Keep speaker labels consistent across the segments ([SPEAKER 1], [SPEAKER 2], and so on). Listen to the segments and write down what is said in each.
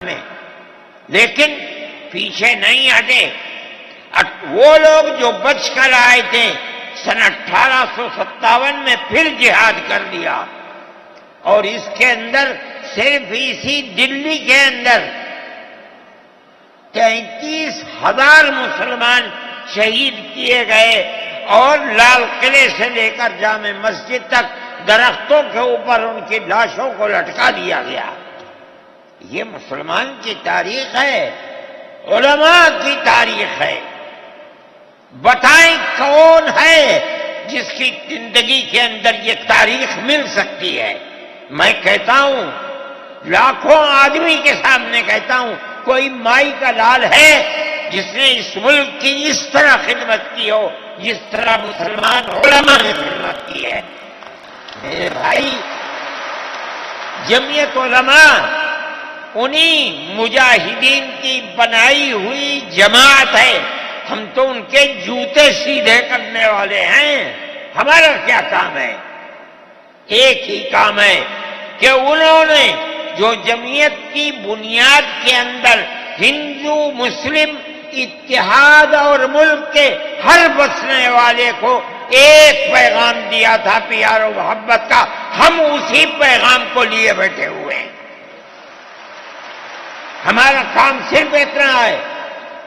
[SPEAKER 1] میں، لیکن پیچھے نہیں ہٹے۔ وہ لوگ جو بچ کر آئے تھے سن 1857 میں پھر جہاد کر دیا، اور اس کے اندر صرف اسی دلی کے اندر 33,000 مسلمان شہید کیے گئے، اور لال قلعے سے لے کر جامع مسجد تک درختوں کے اوپر ان کی لاشوں کو لٹکا دیا گیا۔ یہ مسلمان کی تاریخ ہے، علماء کی تاریخ ہے۔ بتائیں کون ہے جس کی زندگی کے اندر یہ تاریخ مل سکتی ہے؟ میں کہتا ہوں، لاکھوں آدمی کے سامنے کہتا ہوں، کوئی مائی کا لال ہے جس نے اس ملک کی اس طرح خدمت کی ہو جس طرح مسلمان علماء نے خدمت کی ہے؟ میرے بھائی، جمعیت علماء انہی مجاہدین کی بنائی ہوئی جماعت ہے۔ ہم تو ان کے جوتے سیدھے کرنے والے ہیں۔ ہمارا کیا کام ہے؟ ایک ہی کام ہے کہ انہوں نے جو جمعیت کی بنیاد کے اندر ہندو مسلم اتحاد اور ملک کے ہر بسنے والے کو ایک پیغام دیا تھا پیار و محبت کا، ہم اسی پیغام کو لیے بیٹھے ہوئے ہیں۔ ہمارا کام صرف اتنا ہے،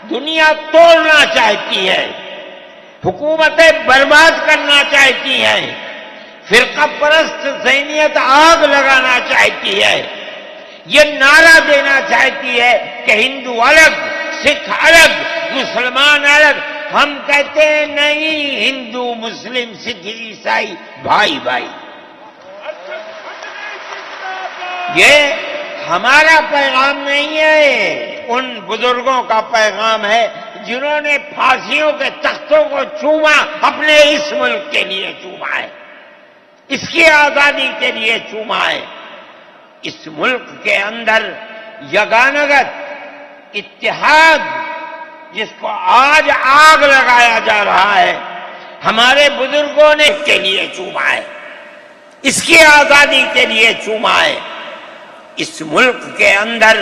[SPEAKER 1] دنیا توڑنا چاہتی ہے، حکومتیں برباد کرنا چاہتی ہیں، فرقہ پرست ذہنیت آگ لگانا چاہتی ہے، یہ نعرہ دینا چاہتی ہے کہ ہندو الگ، سکھ الگ، مسلمان الگ۔ ہم کہتے ہیں نہیں، ہندو مسلم سکھ عیسائی بھائی بھائی۔ یہ ہمارا پیغام نہیں ہے، ان بزرگوں کا پیغام ہے جنہوں نے پھانسیوں کے تختوں کو چوما، اپنے اس ملک کے لیے چوما ہے، اس کی آزادی کے لیے چوما ہے۔ اس ملک کے اندر یگانگت اتحاد جس کو آج آگ لگایا جا رہا ہے، ہمارے بزرگوں نے اس کے لیے چوما ہے، اس کی آزادی کے لیے چوما ہے۔ اس ملک کے اندر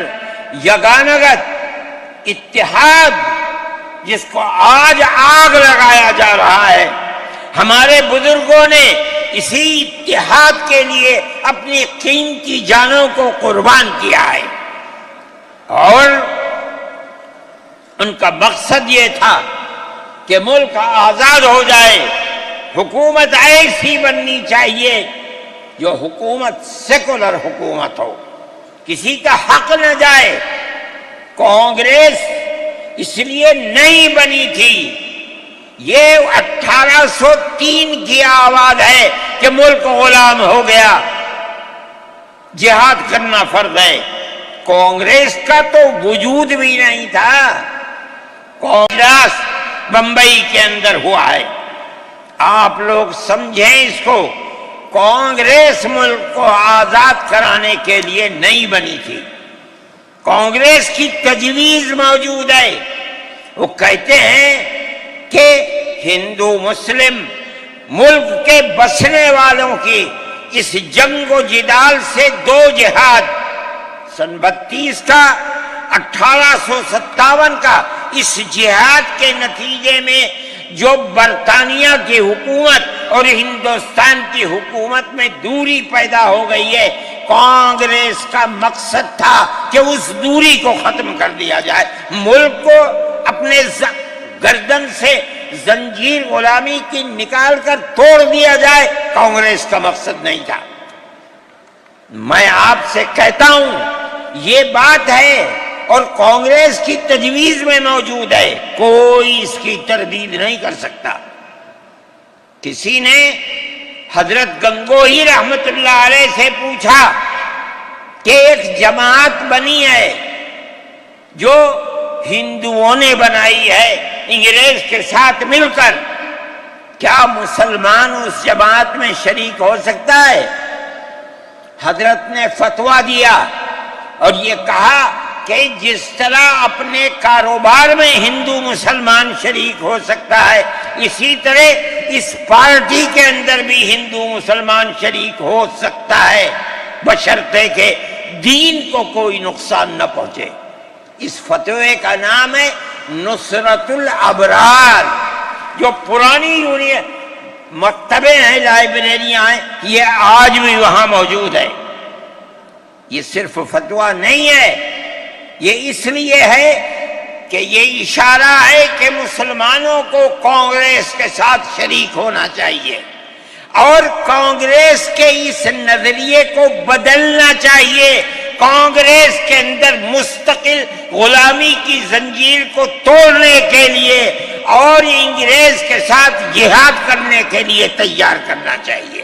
[SPEAKER 1] یگانگت اتحاد جس کو آج آگ لگایا جا رہا ہے، ہمارے بزرگوں نے اسی اتحاد کے لیے اپنی قیمتی جانوں کو قربان کیا ہے، اور ان کا مقصد یہ تھا کہ ملک آزاد ہو جائے، حکومت ایسی بننی چاہیے جو حکومت سیکولر حکومت ہو، کسی کا حق نہ جائے۔ کانگریس اس لیے نہیں بنی تھی، یہ 1803 کی آواز ہے کہ ملک غلام ہو گیا، جہاد کرنا فرض ہے۔ کانگریس کا تو وجود بھی نہیں تھا، کانگریس بمبئی کے اندر ہوا ہے۔ آپ لوگ سمجھیں اس کو، کانگریس ملک کو آزاد کرانے کے لیے نہیں بنی تھی، کانگریس کی تجویز موجود ہے۔ وہ کہتے ہیں کہ ہندو مسلم ملک کے بسنے والوں کی اس جنگ و جدال سے دو جہاد، سن 32 کا 1857 کا، اس جہاد کے نتیجے میں جو برطانیہ کی حکومت اور ہندوستان کی حکومت میں دوری پیدا ہو گئی ہے، کانگریس کا مقصد تھا کہ اس دوری کو ختم کر دیا جائے، ملک کو اپنے گردن سے زنجیر غلامی کی نکال کر توڑ دیا جائے، کانگریس کا مقصد نہیں تھا۔ میں آپ سے کہتا ہوں یہ بات ہے، اور کانگریس کی تجویز میں موجود ہے، کوئی اس کی تردید نہیں کر سکتا۔ کسی نے حضرت گنگوہی رحمت اللہ علیہ سے پوچھا کہ ایک جماعت بنی ہے جو ہندوؤں نے بنائی ہے انگریز کے ساتھ مل کر، کیا مسلمان اس جماعت میں شریک ہو سکتا ہے؟ حضرت نے فتویٰ دیا اور یہ کہا کہ جس طرح اپنے کاروبار میں ہندو مسلمان شریک ہو سکتا ہے، اسی طرح اس پارٹی کے اندر بھی ہندو مسلمان شریک ہو سکتا ہے، بشرطے کہ دین کو کوئی نقصان نہ پہنچے۔ اس فتوے کا نام ہے نصرت الابرار۔ جو پرانی مکتبیں ہیں، لائبریریاں ہیں، یہ آج بھی وہاں موجود ہے۔ یہ صرف فتویٰ نہیں ہے، یہ اس لیے ہے کہ یہ اشارہ ہے کہ مسلمانوں کو کانگریس کے ساتھ شریک ہونا چاہیے اور کانگریس کے اس نظریے کو بدلنا چاہیے۔ کانگریس کے اندر مستقل غلامی کی زنجیر کو توڑنے کے لیے اور انگریز کے ساتھ جہاد کرنے کے لیے تیار کرنا چاہیے۔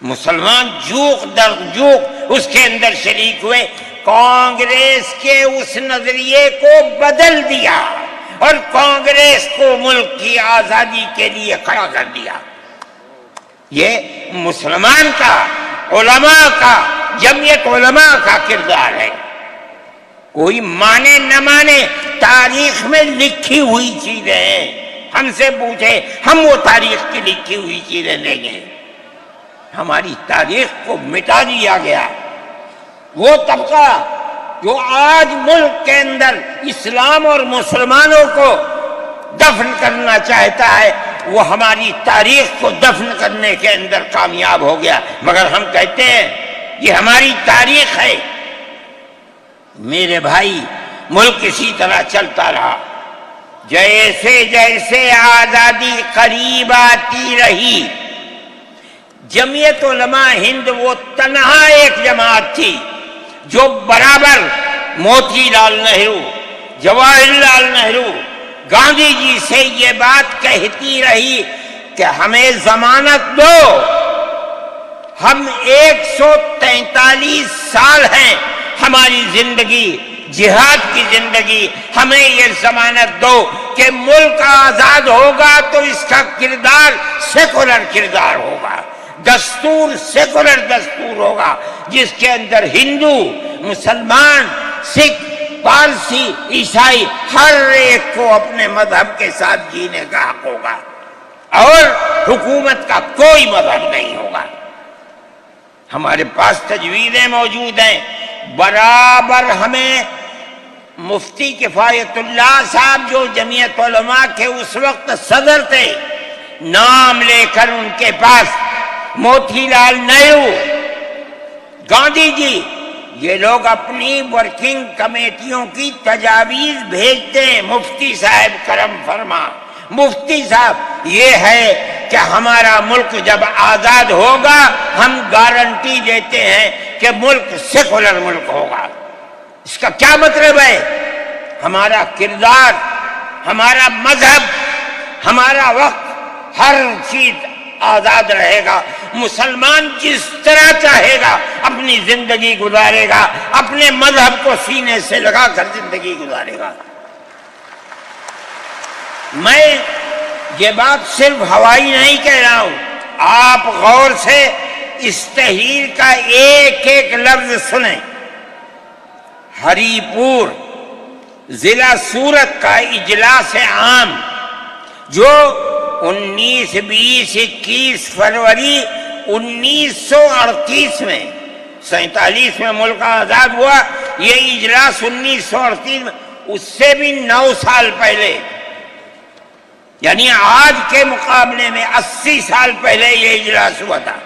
[SPEAKER 1] مسلمان جوق در جوق اس کے اندر شریک ہوئے، کانگریس کے اس نظریے کو بدل دیا اور کانگریس کو ملک کی آزادی کے لیے کھڑا کر دیا۔ یہ مسلمان کا، علماء کا، جمعیت علماء کا کردار ہے۔ کوئی مانے نہ مانے، تاریخ میں لکھی ہوئی چیزیں ہیں، ہم سے پوچھے ہم وہ تاریخ کی لکھی ہوئی چیزیں لیں گے۔ ہماری تاریخ کو مٹا دیا گیا۔ وہ طبقہ جو آج ملک کے اندر اسلام اور مسلمانوں کو دفن کرنا چاہتا ہے، وہ ہماری تاریخ کو دفن کرنے کے اندر کامیاب ہو گیا، مگر ہم کہتے ہیں یہ ہماری تاریخ ہے۔ میرے بھائی، ملک اسی طرح چلتا رہا، جیسے جیسے آزادی قریب آتی رہی، جمعیت علماء ہند وہ تنہا ایک جماعت تھی جو برابر موتی لال نہرو، جواہر لال نہرو، گاندھی جی سے یہ بات کہتی رہی کہ ہمیں ضمانت دو، ہم 143 سال ہیں ہماری زندگی، جہاد کی زندگی، ہمیں یہ ضمانت دو کہ ملک آزاد ہوگا تو اس کا کردار سیکولر کردار ہوگا، دستور سیکولر دستور ہوگا، جس کے اندر ہندو، مسلمان، سکھ، پارسی، عیسائی ہر ایک کو اپنے مذہب کے ساتھ جینے کا حق ہوگا اور حکومت کا کوئی مذہب نہیں ہوگا۔ ہمارے پاس تجویزیں موجود ہیں، برابر ہمیں مفتی کفایت اللہ صاحب جو جمعیت علماء کے اس وقت صدر تھے، نام لے کر ان کے پاس موتی لال نہرو، گاندھی جی، یہ لوگ اپنی ورکنگ کمیٹیوں کی تجاویز بھیجتے ہیں، مفتی صاحب کرم فرما، مفتی صاحب یہ ہے کہ ہمارا ملک جب آزاد ہوگا ہم گارنٹی دیتے ہیں کہ ملک سیکولر ملک ہوگا۔ اس کا کیا مطلب ہے؟ ہمارا کردار، ہمارا مذہب، ہمارا وقت، ہر چیز آزاد رہے گا، مسلمان جس طرح چاہے گا اپنی زندگی گزارے گا، اپنے مذہب کو سینے سے لگا کر زندگی گزارے گا۔ میں یہ بات صرف ہوائی نہیں کہہ رہا ہوں، آپ غور سے اس تحریر کا ایک ایک لفظ سنیں۔ ہری پور ضلع سورت کا اجلاس عام جو 19، 20، 21 فروری 1938 میں، 47 میں ملک آزاد ہوا، یہ اجلاس 1938 میں، اس سے بھی 9 سال پہلے، یعنی آج کے مقابلے میں 80 سال پہلے یہ اجلاس ہوا تھا۔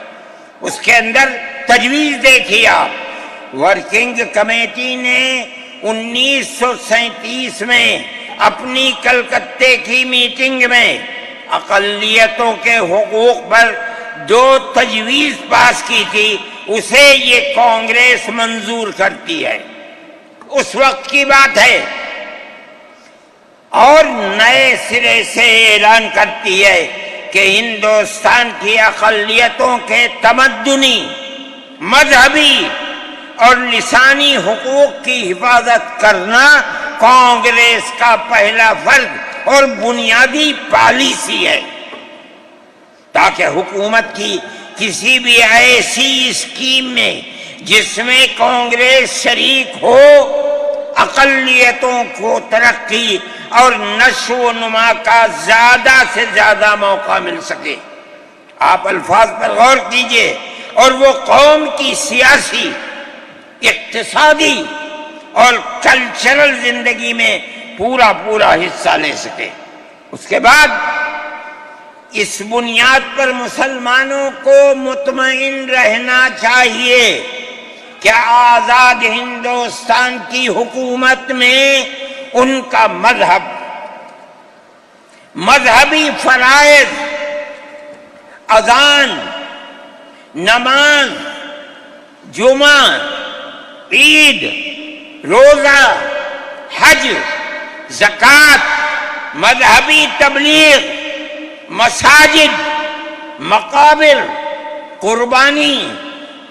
[SPEAKER 1] اس کے اندر تجویز دیکھیے آپ، ورکنگ کمیٹی نے 1937 میں اپنی کلکتے کی میٹنگ میں اقلیتوں کے حقوق پر جو تجویز پاس کی تھی اسے یہ کانگریس منظور کرتی ہے، اس وقت کی بات ہے، اور نئے سرے سے اعلان کرتی ہے کہ ہندوستان کی اقلیتوں کے تمدنی، مذہبی اور لسانی حقوق کی حفاظت کرنا کانگریس کا پہلا فرض اور بنیادی پالیسی ہے، تاکہ حکومت کی کسی بھی ایسی اسکیم میں جس میں کانگریس شریک ہو، اقلیتوں کو ترقی اور نشو و نما کا زیادہ سے زیادہ موقع مل سکے۔ آپ الفاظ پر غور کیجئے، اور وہ قوم کی سیاسی، اقتصادی اور کلچرل زندگی میں پورا حصہ لے سکے۔ اس کے بعد اس بنیاد پر مسلمانوں کو مطمئن رہنا چاہیے کہ آزاد ہندوستان کی حکومت میں ان کا مذہبی فرائض، اذان، نماز، جمعہ، عید، روزہ، حج، زکوٰۃ، مذہبی تبلیغ، مساجد، مقابر، قربانی،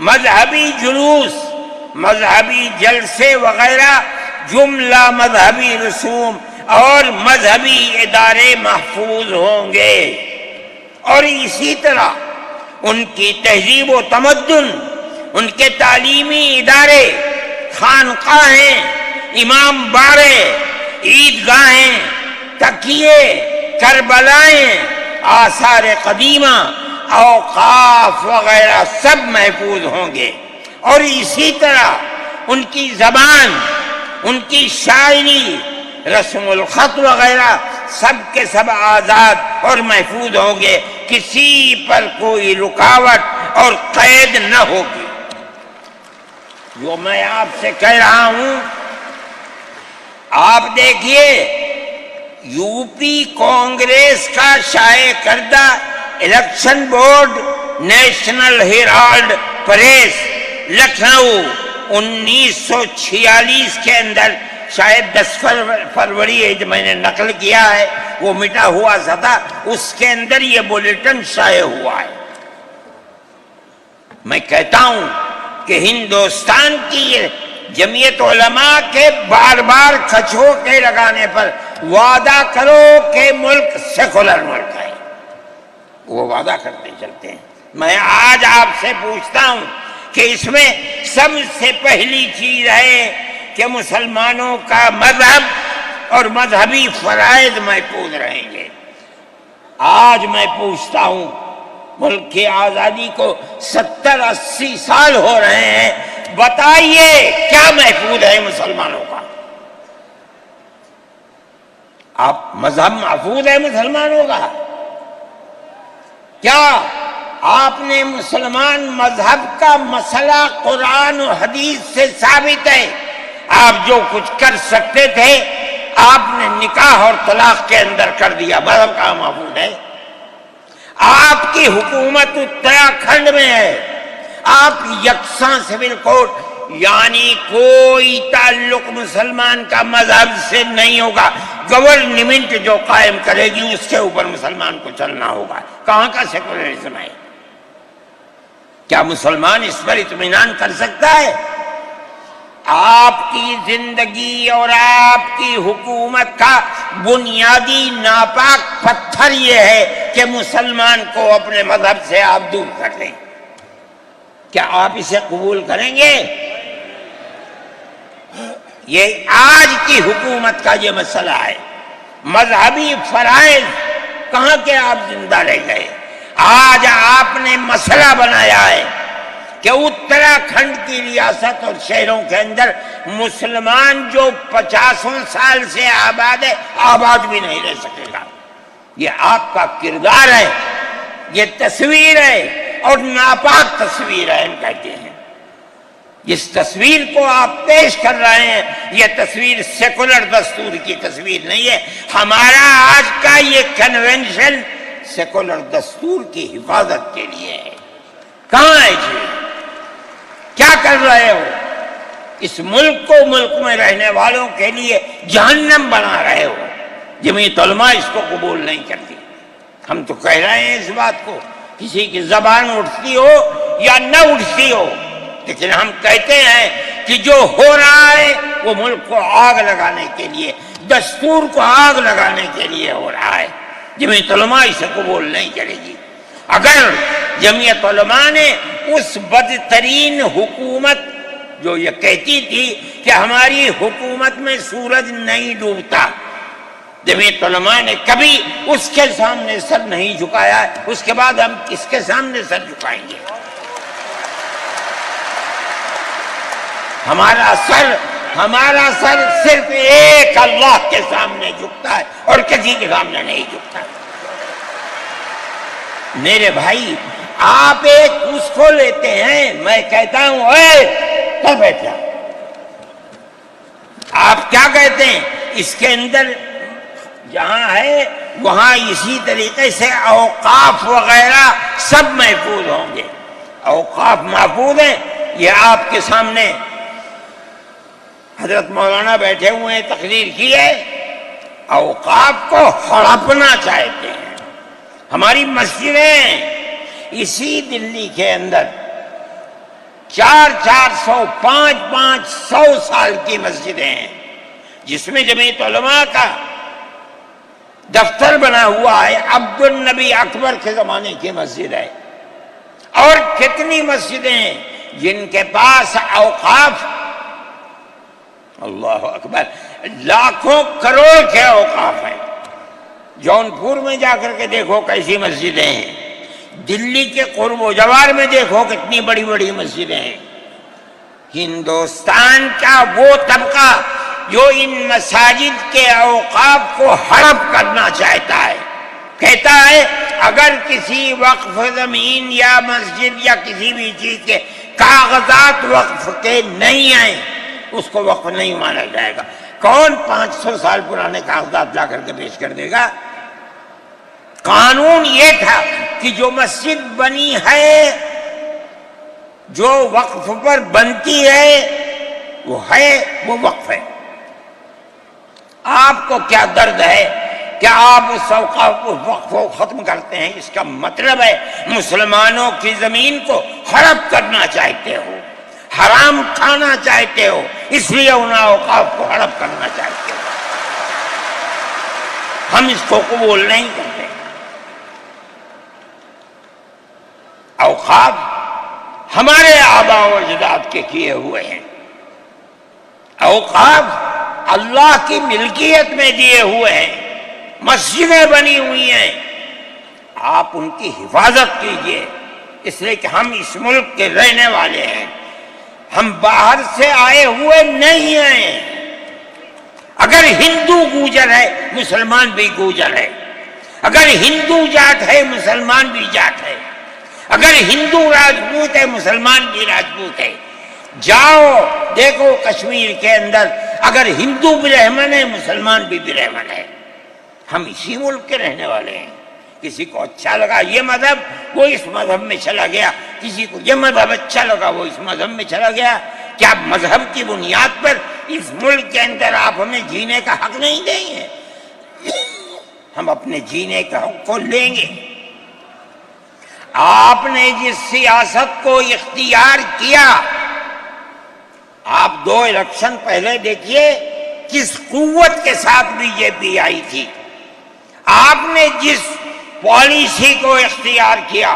[SPEAKER 1] مذہبی جلوس، مذہبی جلسے وغیرہ جملہ مذہبی رسوم اور مذہبی ادارے محفوظ ہوں گے، اور اسی طرح ان کی تہذیب و تمدن، ان کے تعلیمی ادارے، خانقاہیں، امام باڑے، عیدگاہیں، تکیے، کربلائیں، آثار قدیمہ، اوقاف وغیرہ سب محفوظ ہوں گے، اور اسی طرح ان کی زبان، ان کی شاعری، رسم الخط وغیرہ سب کے سب آزاد اور محفوظ ہوں گے، کسی پر کوئی رکاوٹ اور قید نہ ہوگی۔ جو میں آپ سے کہہ رہا ہوں، آپ دیکھیے، یو پی کانگریس کا شائع کردہ election board, national Herald press, Lucknow, 1946 کے اندر، شاید 10 فروری ہے جو میں نے نقل کیا ہے، وہ مٹا ہوا سا تھا، اس کے اندر یہ بلیٹن شائع ہوا ہے۔ میں کہتا ہوں کہ ہندوستان کی جمعیت علماء کے بار بار کھچوٹے لگانے پر وعدہ کرو کہ ملک سیکولر ملک ہے، وہ وعدہ کرتے چلتے ہیں۔ میں آج آپ سے پوچھتا ہوں کہ اس میں سب سے پہلی چیز ہے کہ مسلمانوں کا مذہب اور مذہبی فرائض محفوظ رہیں گے۔ آج میں پوچھتا ہوں، ملک کی آزادی کو 70-80 سال ہو رہے ہیں، بتائیے کیا محفوظ ہے مسلمانوں کا؟ آپ مذہب محفوظ ہے مسلمانوں کا؟ کیا آپ نے مسلمان مذہب کا مسئلہ قرآن و حدیث سے ثابت ہے؟ آپ جو کچھ کر سکتے تھے آپ نے نکاح اور طلاق کے اندر کر دیا، مذہب کا محفوظ ہے؟ آپ کی حکومت اتراکھنڈ میں ہے، آپ یکساں سول کوڈ، یعنی کوئی تعلق مسلمان کا مذہب سے نہیں ہوگا، گورنمنٹ جو قائم کرے گی اس کے اوپر مسلمان کو چلنا ہوگا۔ کہاں کا سیکولرزم ہے؟ کیا مسلمان اس پر اطمینان کر سکتا ہے؟ آپ کی زندگی اور آپ کی حکومت کا بنیادی ناپاک پتھر یہ ہے کہ مسلمان کو اپنے مذہب سے آپ دور کر دیں۔ کیا آپ اسے قبول کریں گے؟ یہ آج کی حکومت کا یہ مسئلہ ہے۔ مذہبی فرائض کہاں کے آپ زندہ رہ گئے؟ آج آپ نے مسئلہ بنایا ہے کہ اتراکھنڈ کی ریاست اور شہروں کے اندر مسلمان جو 50 سال سے آباد ہے، آباد بھی نہیں رہ سکے گا۔ یہ آپ کا کردار ہے، یہ تصویر ہے، اور ناپاک تصویر ہے ہم کہتے ہیں۔ جس تصویر کو آپ پیش کر رہے ہیں یہ تصویر سیکولر دستور کی تصویر نہیں ہے۔ ہمارا آج کا یہ کنونشن سیکولر دستور کی حفاظت کے لیے ہے۔ کہاں ہے جی؟ کیا کر رہے ہو؟ اس ملک کو، ملک میں رہنے والوں کے لیے جہنم بنا رہے ہو۔ جمعیت علماء اس کو قبول نہیں کرتی۔ ہم تو کہہ رہے ہیں اس بات کو، کسی کی زبان اٹھتی ہو یا نہ اٹھتی ہو، لیکن ہم کہتے ہیں کہ جو ہو رہا ہے وہ ملک کو آگ لگانے کے لیے، دستور کو آگ لگانے کے لیے ہو رہا ہے۔ جمعیت علماء اسے قبول نہیں کرے گی۔ اگر جمعیت علماء نے اس بدترین حکومت جو یہ کہتی تھی کہ ہماری حکومت میں سورج نہیں ڈوبتا، جمعیت علماء نے کبھی اس کے سامنے سر نہیں جھکایا، اس کے بعد ہم کس کے سامنے سر جھکائیں گے؟ ہمارا سر صرف ایک اللہ کے سامنے جھکتا ہے اور کسی کے سامنے نہیں جھکتا۔ میرے بھائی، آپ ایک اس کو لیتے ہیں، میں کہتا ہوں اے کیا بیٹھا، آپ کیا کہتے ہیں؟ اس کے اندر جہاں ہے وہاں اسی طریقے سے اوقاف وغیرہ سب محفوظ ہوں گے۔ اوقاف محفوظ ہیں، یہ آپ کے سامنے حضرت مولانا بیٹھے ہوئے ہیں، تقریر کی ہے، اوقاف کو ہڑپنا چاہتے ہیں۔ ہماری مسجدیں اسی دلی کے اندر 400 500 سال کی مسجدیں ہیں، جس میں جمعیت علماء کا دفتر بنا ہوا ہے، عبد النبی اکبر کے زمانے کی مسجد ہے، اور کتنی مسجدیں ہیں جن کے پاس اوقاف، اللہ اکبر، لاکھوں کروڑ کے اوقاف ہیں۔ جونپور میں جا کر کے دیکھو کیسی مسجدیں ہیں، دلی کے قرب و جوار میں دیکھو کتنی بڑی بڑی مسجدیں ہیں۔ ہندوستان کا وہ طبقہ جو ان مساجد کے اوقاف کو ہڑپ کرنا چاہتا ہے، کہتا ہے اگر کسی وقف زمین یا مسجد یا کسی بھی چیز کے کاغذات وقف کے نہیں آئیں، اس کو وقف نہیں مانا جائے گا۔ کون 500 سال پرانے کاغذات لا کر کے پیش کر دے گا؟ قانون یہ تھا کہ جو مسجد بنی ہے، جو وقف پر بنتی ہے، وہ وقف ہے۔ آپ کو کیا درد ہے کہ آپ اس وقف کو ختم کرتے ہیں؟ اس کا مطلب ہے مسلمانوں کی زمین کو ہڑپ کرنا چاہتے ہو، حرام کھانا چاہتے ہو، اس لیے ان اوقاف کو ہڑپ کرنا چاہتے ہو۔ ہم اس کو قبول نہیں کرتے۔ اوقاف ہمارے آباء و اجداد کے کیے ہوئے ہیں، اوقاف اللہ کی ملکیت میں دیے ہوئے ہیں، مسجدیں بنی ہوئی ہیں، آپ ان کی حفاظت کیجئے، اس لیے کہ ہم اس ملک کے رہنے والے ہیں، ہم باہر سے آئے ہوئے نہیں ہیں۔ اگر ہندو گوجر ہے، مسلمان بھی گوجر ہے، اگر ہندو جات ہے، مسلمان بھی جات ہے، اگر ہندو راجپوت ہے، مسلمان بھی راجپوت ہے۔ جاؤ دیکھو کشمیر کے اندر، اگر ہندو برہمن ہے، مسلمان بھی برہمن ہے۔ ہم اسی ملک کے رہنے والے ہیں۔ کسی کو اچھا لگا یہ مذہب، وہ اس مذہب میں چلا گیا، کسی کو یہ مذہب اچھا لگا، وہ اس مذہب میں چلا گیا۔ کیا مذہب کی بنیاد پر اس ملک کے اندر آپ ہمیں جینے کا حق نہیں دیں گے؟ ہم اپنے جینے کا حق کو لیں گے۔ آپ نے جس سیاست کو اختیار کیا، آپ 2 الیکشن پہلے دیکھیے کس قوت کے ساتھ بی جے پی آئی تھی۔ آپ نے جس پالیسی کو اختیار کیا،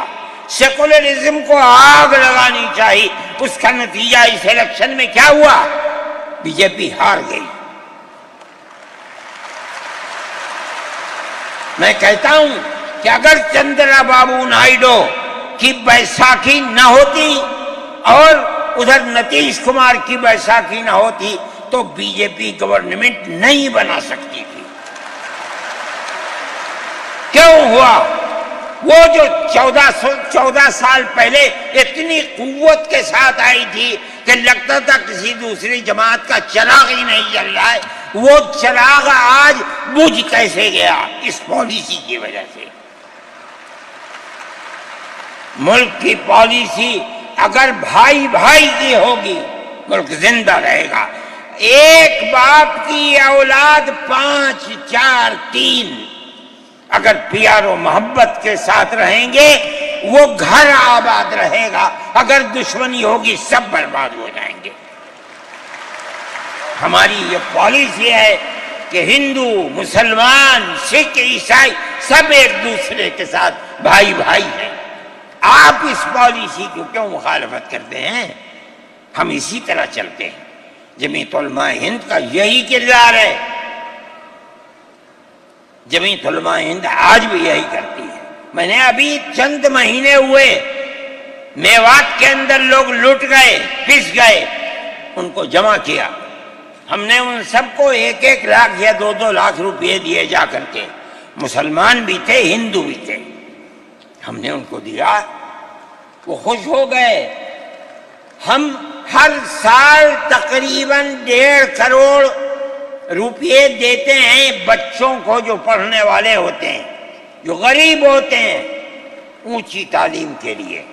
[SPEAKER 1] سیکولرزم کو آگ لگانی چاہیے، اس کا نتیجہ اس الیکشن میں کیا ہوا؟ بی جے پی ہار گئی۔ میں کہتا ہوں کہ اگر چندرا بابو نائیڈو کی بیساکھی نہ ہوتی اور ادھر نتیش کمار کی بیساکھی نہ ہوتی تو بی جے پی گورنمنٹ نہیں بنا سکتی تھی۔ کیوں ہوا؟ وہ جو 14 سال پہلے اتنی قوت کے ساتھ آئی تھی کہ لگتا تھا کسی دوسری جماعت کا چراغ ہی نہیں جل رہا ہے، وہ چراغ آج بجھ کیسے گیا؟ اس پالیسی کی وجہ سے۔ ملک کی پالیسی اگر بھائی بھائی کی ہوگی، ملک زندہ رہے گا۔ ایک باپ کی اولاد 5 4 3 اگر پیار و محبت کے ساتھ رہیں گے، وہ گھر آباد رہے گا۔ اگر دشمنی ہوگی، سب برباد ہو جائیں گے۔ ہماری یہ پالیسی ہے کہ ہندو، مسلمان، سکھ، عیسائی سب ایک دوسرے کے ساتھ بھائی بھائی ہیں۔ آپ اس پالیسی کو کیوں مخالفت کرتے ہیں؟ ہم اسی طرح چلتے ہیں۔ جمعیت علماء ہند کا یہی کردار ہے، جمعیت علماء ہند آج بھی یہی کرتی ہے۔ میں نے ابھی چند مہینے ہوئے، میوات کے اندر لوگ لٹ گئے، پس گئے، ان کو جمع کیا. ہم نے ان سب کو 1-1 لاکھ یا 2-2 لاکھ روپے دیے جا کر کے. مسلمان بھی تھے، ہندو بھی تھے. ہم نے ان کو دیا، وہ خوش ہو گئے. ہم ہر سال تقریباً 1.5 کروڑ روپے دیتے ہیں بچوں کو جو پڑھنے والے ہوتے ہیں، جو غریب ہوتے ہیں، اونچی تعلیم کے لیے.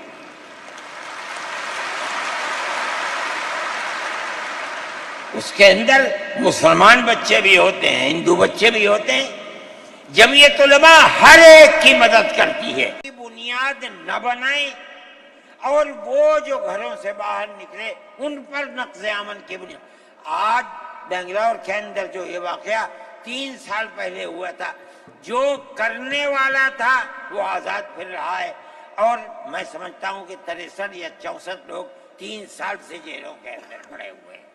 [SPEAKER 1] اس کے اندر مسلمان بچے بھی ہوتے ہیں، ہندو بچے بھی ہوتے ہیں. جمعیت علماء ہر ایک کی مدد کرتی ہے. بنیاد نہ بنائیں اور وہ جو گھروں سے باہر نکلے ان پر نقض امن کی بنیاد. آج بنگلور کے اندر جو یہ واقعہ 3 سال پہلے ہوا تھا، جو کرنے والا تھا وہ آزاد پھر رہا ہے، اور میں سمجھتا ہوں کہ 63 یا 64 لوگ 3 سال سے جیلوں کے اندر پڑے ہوئے ہیں،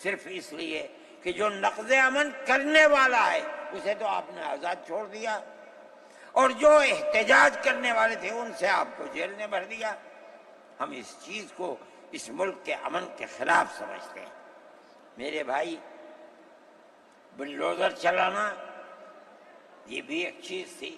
[SPEAKER 1] صرف اس لیے کہ جو نقض امن کرنے والا ہے اسے تو آپ نے آزاد چھوڑ دیا، اور جو احتجاج کرنے والے تھے ان سے آپ کو جیل میں بھر دیا. ہم اس چیز کو اس ملک کے امن کے خلاف سمجھتے ہیں. میرے بھائی، بلڈوزر چلانا یہ بھی ایک چیز تھی.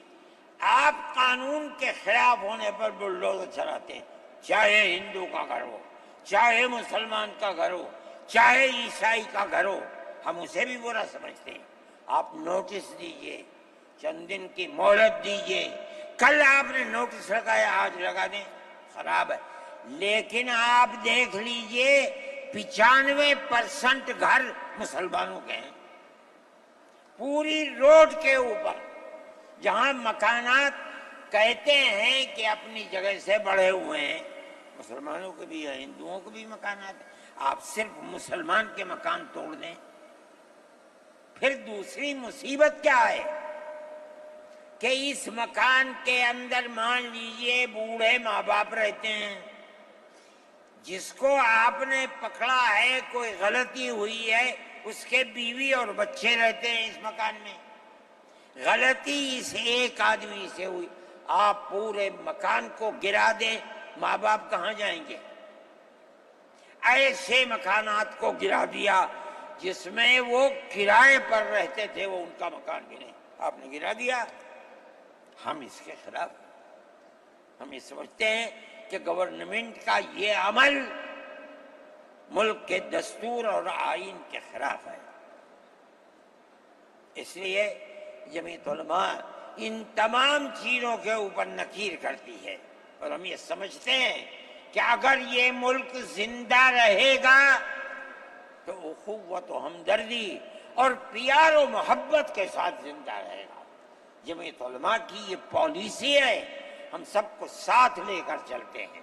[SPEAKER 1] آپ قانون کے خلاف ہونے پر بلڈوزر چلاتے ہیں، چاہے ہندو کا گھر ہو، چاہے مسلمان کا گھر ہو، چاہے عیسائی کا گھر ہو، ہم اسے بھی برا سمجھتے ہیں. آپ نوٹس دیجئے، چند دن کی مہلت دیجئے. کل آپ نے نوٹس لگایا، آج لگا دیں، خراب ہے. لیکن آپ دیکھ لیجئے 95% گھر مسلمانوں کے ہیں. پوری روڈ کے اوپر جہاں مکانات کہتے ہیں کہ اپنی جگہ سے بڑھے ہوئے ہیں، مسلمانوں کے بھی ہیں، ہندوؤں کے بھی مکانات ہیں. آپ صرف مسلمان کے مکان توڑ دیں. پھر دوسری مصیبت کیا ہے کہ اس مکان کے اندر مان لیجئے بوڑھے ماں باپ رہتے ہیں، جس کو آپ نے پکڑا ہے، کوئی غلطی ہوئی ہے، اس کے بیوی اور بچے رہتے ہیں اس مکان میں. غلطی اس ایک آدمی سے ہوئی، آپ پورے مکان کو گرا دیں، ماں باپ کہاں جائیں گے؟ ایسے مکانات کو گرا دیا جس میں وہ کرائے پر رہتے تھے، وہ ان کا مکان بھی نہیں، آپ نے گرا دیا. ہم اس کے خلاف، ہم یہ سمجھتے ہیں کہ گورنمنٹ کا یہ عمل ملک کے دستور اور آئین کے خلاف ہے. اس لیے جمعیت علماء ان تمام چیزوں کے اوپر نکیر کرتی ہے، اور ہم یہ سمجھتے ہیں کہ اگر یہ ملک زندہ رہے گا تو اخوت و ہمدردی اور پیار و محبت کے ساتھ زندہ رہے گا. جمعیت علماء کی یہ پالیسی ہے، ہم سب کو ساتھ لے کر چلتے ہیں.